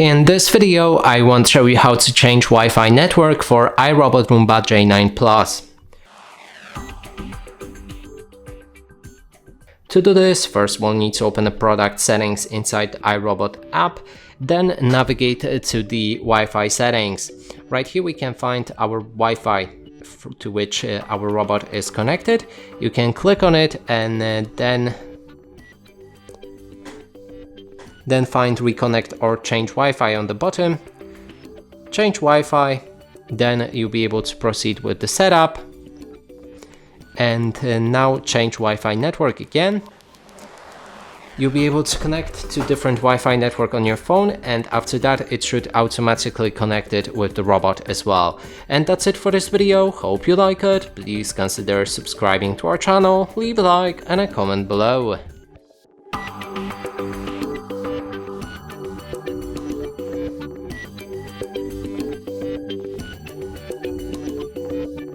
Okay, in this video I want to show you how to change Wi-Fi network for iRobot Roomba J9 Plus. To do this, first we'll need to open the product settings inside the iRobot app, then navigate to the Wi-Fi settings. Right here we can find our Wi-Fi to which our robot is connected. You can click on it and then find reconnect or change Wi-Fi on the bottom. Change Wi-Fi, then you'll be able to proceed with the setup. And now change Wi-Fi network again. You'll be able to connect to different Wi-Fi network on your phone, and after that it should automatically connect it with the robot as well. And that's it for this video. Hope you like it. Please consider subscribing to our channel, leave a like and a comment below.